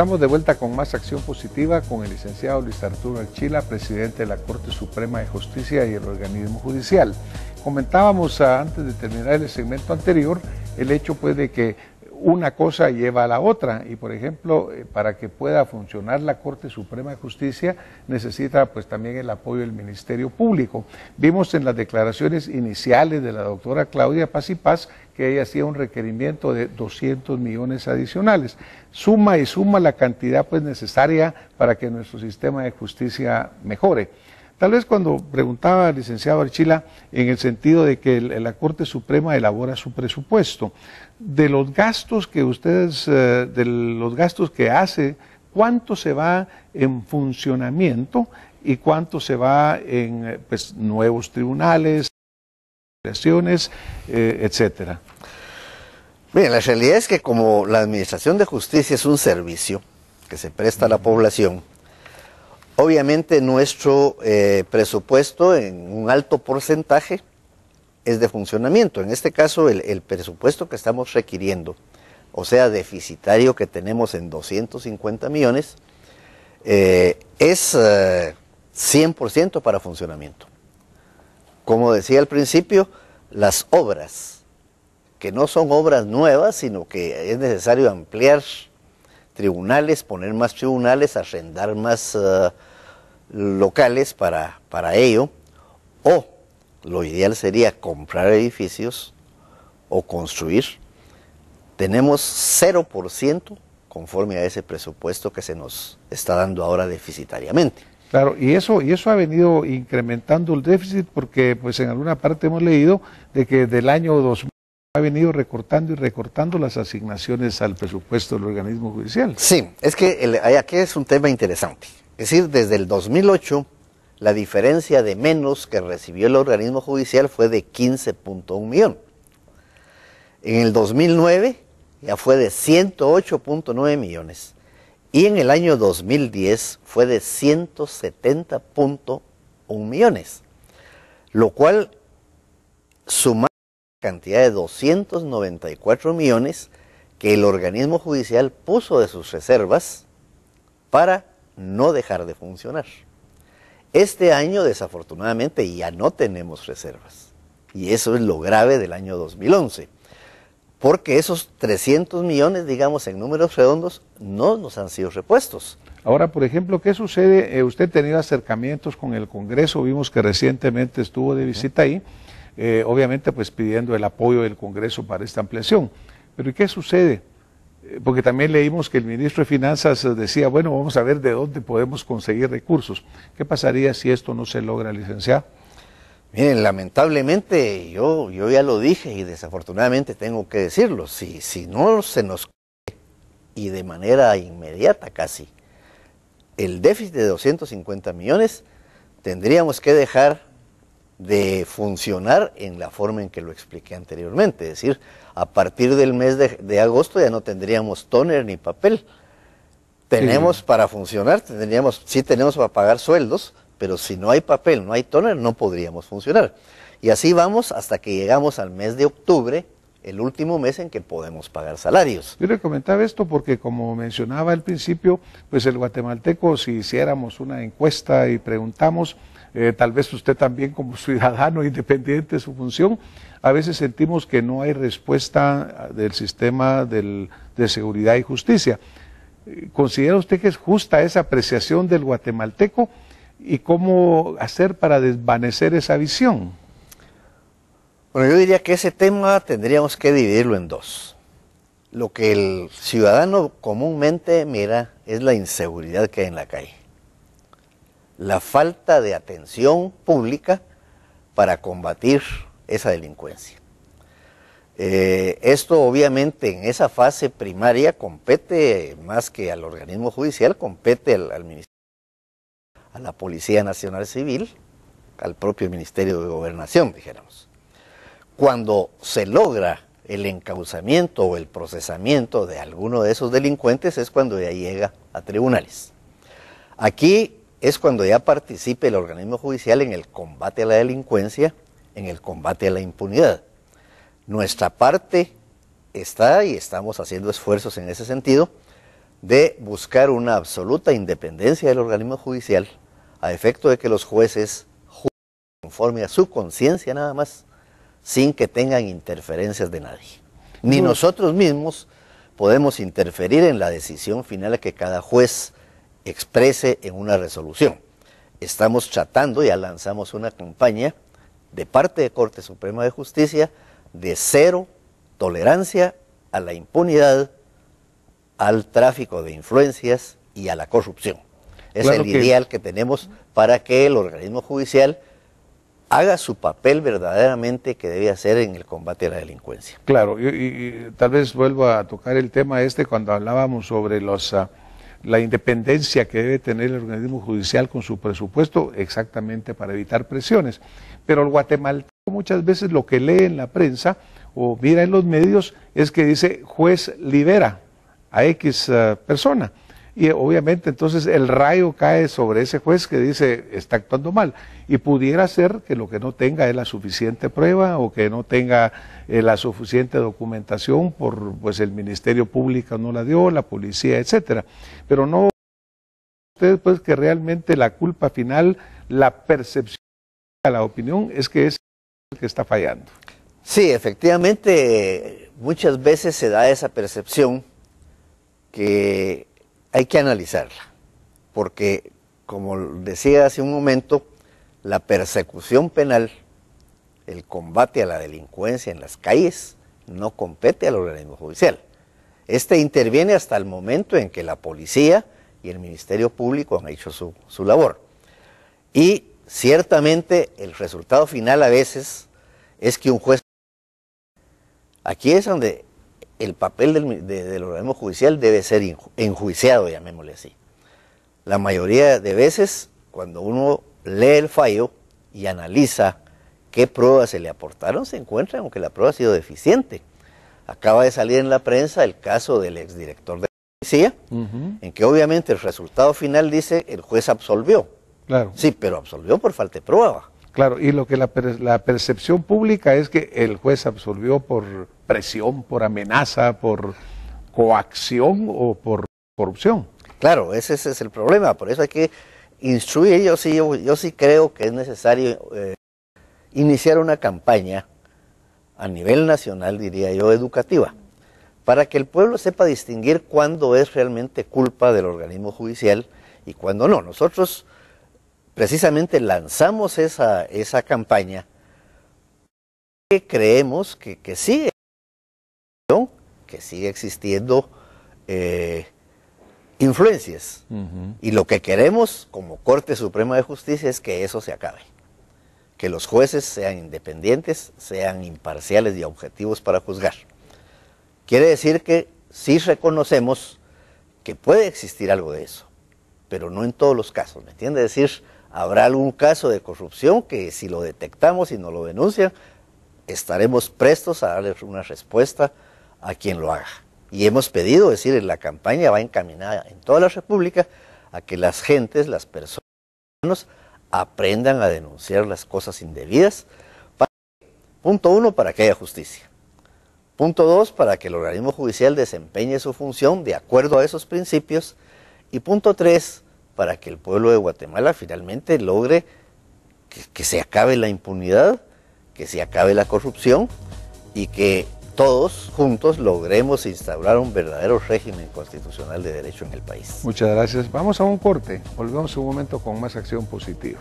Estamos de vuelta con más Acción Positiva con el licenciado Luis Arturo Archila, presidente de la Corte Suprema de Justicia y el organismo judicial. Comentábamos antes de terminar el segmento anterior el hecho pues de que una cosa lleva a la otra y por ejemplo para que pueda funcionar la Corte Suprema de Justicia necesita pues también el apoyo del Ministerio Público. Vimos en las declaraciones iniciales de la doctora Claudia Paz y Paz que ella hacía un requerimiento de 200 millones adicionales. Suma y suma la cantidad pues necesaria para que nuestro sistema de justicia mejore. Tal vez cuando preguntaba al licenciado Archila en el sentido de que la Corte Suprema elabora su presupuesto, de los gastos que ustedes, de los gastos que hace, ¿cuánto se va en funcionamiento y cuánto se va en pues, nuevos tribunales, etcétera? Bien, la realidad es que como la Administración de Justicia es un servicio que se presta a la población, obviamente nuestro presupuesto en un alto porcentaje es de funcionamiento. En este caso el presupuesto que estamos requiriendo, o sea deficitario que tenemos en 250 millones, es 100% para funcionamiento. Como decía al principio, las obras, que no son obras nuevas, sino que es necesario ampliar tribunales, poner más tribunales, arrendar más locales para ello, o lo ideal sería comprar edificios o construir. Tenemos 0% conforme a ese presupuesto que se nos está dando ahora deficitariamente. Claro, y eso ha venido incrementando el déficit porque pues en alguna parte hemos leído de que del año 2000 ha venido recortando y recortando las asignaciones al presupuesto del organismo judicial. Sí, es que aquí es un tema interesante. Es decir, desde el 2008, la diferencia de menos que recibió el organismo judicial fue de 15.1 millón. En el 2009 ya fue de 108.9 millones. Y en el año 2010 fue de 170.1 millones. Lo cual, suma cantidad de 294 millones que el organismo judicial puso de sus reservas para no dejar de funcionar. Este año desafortunadamente ya no tenemos reservas y eso es lo grave del año 2011 porque esos 300 millones, digamos en números redondos, no nos han sido repuestos. Ahora, por ejemplo, ¿qué sucede? Usted ha tenido acercamientos con el Congreso, vimos que recientemente estuvo de visita ahí, obviamente pues pidiendo el apoyo del Congreso para esta ampliación. Pero ¿y qué sucede? Porque también leímos que el ministro de Finanzas decía, bueno, vamos a ver de dónde podemos conseguir recursos. ¿Qué pasaría si esto no se logra, licenciado? Miren, lamentablemente, yo ya lo dije y desafortunadamente tengo que decirlo, si no se nos y de manera inmediata casi, el déficit de 250 millones, tendríamos que dejar de funcionar en la forma en que lo expliqué anteriormente. Es decir, a partir del mes de agosto ya no tendríamos tóner ni papel. Tenemos sí, para funcionar, sí tenemos para pagar sueldos, pero si no hay papel, no hay tóner, no podríamos funcionar. Y así vamos hasta que llegamos al mes de octubre, el último mes en que podemos pagar salarios. Yo le comentaba esto porque, como mencionaba al principio, pues el guatemalteco, si hiciéramos una encuesta y preguntamos, tal vez usted también como ciudadano independiente de su función, a veces sentimos que no hay respuesta del sistema de seguridad y justicia. ¿Considera usted que es justa esa apreciación del guatemalteco y cómo hacer para desvanecer esa visión? Bueno, yo diría que ese tema tendríamos que dividirlo en dos. Lo que el ciudadano comúnmente mira es la inseguridad que hay en la calle. La falta de atención pública para combatir esa delincuencia. Esto obviamente en esa fase primaria compete más que al organismo judicial, compete al Ministerio, a la Policía Nacional Civil, al propio Ministerio de Gobernación, dijéramos. Cuando se logra el encauzamiento o el procesamiento de alguno de esos delincuentes es cuando ya llega a tribunales. Aquí es cuando ya participe el organismo judicial en el combate a la delincuencia, en el combate a la impunidad. Nuestra parte está y estamos haciendo esfuerzos en ese sentido de buscar una absoluta independencia del organismo judicial a efecto de que los jueces juzguen conforme a su conciencia nada más, sin que tengan interferencias de nadie. Ni nosotros mismos podemos interferir en la decisión final que cada juez exprese en una resolución. Estamos tratando, ya lanzamos una campaña de parte de Corte Suprema de Justicia de cero tolerancia a la impunidad, al tráfico de influencias y a la corrupción. Es claro el ideal que tenemos para que el organismo judicial haga su papel verdaderamente que debe hacer en el combate a la delincuencia. Claro, y tal vez vuelvo a tocar el tema cuando hablábamos sobre la independencia que debe tener el organismo judicial con su presupuesto, exactamente para evitar presiones. Pero el guatemalteco muchas veces lo que lee en la prensa o mira en los medios es que dice juez libera a X persona. Y obviamente entonces el rayo cae sobre ese juez que dice está actuando mal. Y pudiera ser que lo que no tenga es la suficiente prueba o que no tenga la suficiente documentación por pues el Ministerio Público no la dio, la policía, etcétera. Pero no ustedes pues que realmente la culpa final, la percepción, la opinión es que es el que está fallando. Sí, efectivamente muchas veces se da esa percepción que hay que analizarla, porque como decía hace un momento, la persecución penal, el combate a la delincuencia en las calles, no compete al organismo judicial. Este interviene hasta el momento en que la policía y el Ministerio Público han hecho su labor. Y ciertamente el resultado final a veces es que un juez... Aquí es donde el papel del organismo judicial debe ser enjuiciado, llamémosle así. La mayoría de veces, cuando uno lee el fallo y analiza qué pruebas se le aportaron, se encuentra con que la prueba ha sido deficiente. Acaba de salir en la prensa el caso del exdirector de la policía, en que obviamente el resultado final dice el juez absolvió. Claro. Sí, pero absolvió por falta de prueba. Claro, y lo que la percepción pública es que el juez absolvió por presión, por amenaza, por coacción o por corrupción. Claro, ese es el problema, por eso hay que instruir. Yo sí creo que es necesario iniciar una campaña a nivel nacional, diría yo, educativa, para que el pueblo sepa distinguir cuándo es realmente culpa del organismo judicial y cuándo no. Nosotros precisamente lanzamos esa campaña que creemos que sigue existiendo influencias. Y lo que queremos como Corte Suprema de Justicia es que eso se acabe. Que los jueces sean independientes, sean imparciales y objetivos para juzgar. Quiere decir que sí reconocemos que puede existir algo de eso, pero no en todos los casos, ¿me entiende? Es decir, habrá algún caso de corrupción que si lo detectamos y nos lo denuncian, estaremos prestos a darles una respuesta a quien lo haga. Y hemos pedido, es decir, la campaña va encaminada en toda la República a que las gentes, las personas, aprendan a denunciar las cosas indebidas. Punto 1, para que haya justicia. Punto 2, para que el organismo judicial desempeñe su función de acuerdo a esos principios. Y punto 3, para que el pueblo de Guatemala finalmente logre que se acabe la impunidad, que se acabe la corrupción y que todos juntos logremos instaurar un verdadero régimen constitucional de derecho en el país. Muchas gracias. Vamos a un corte. Volvemos un momento con más Acción Positiva.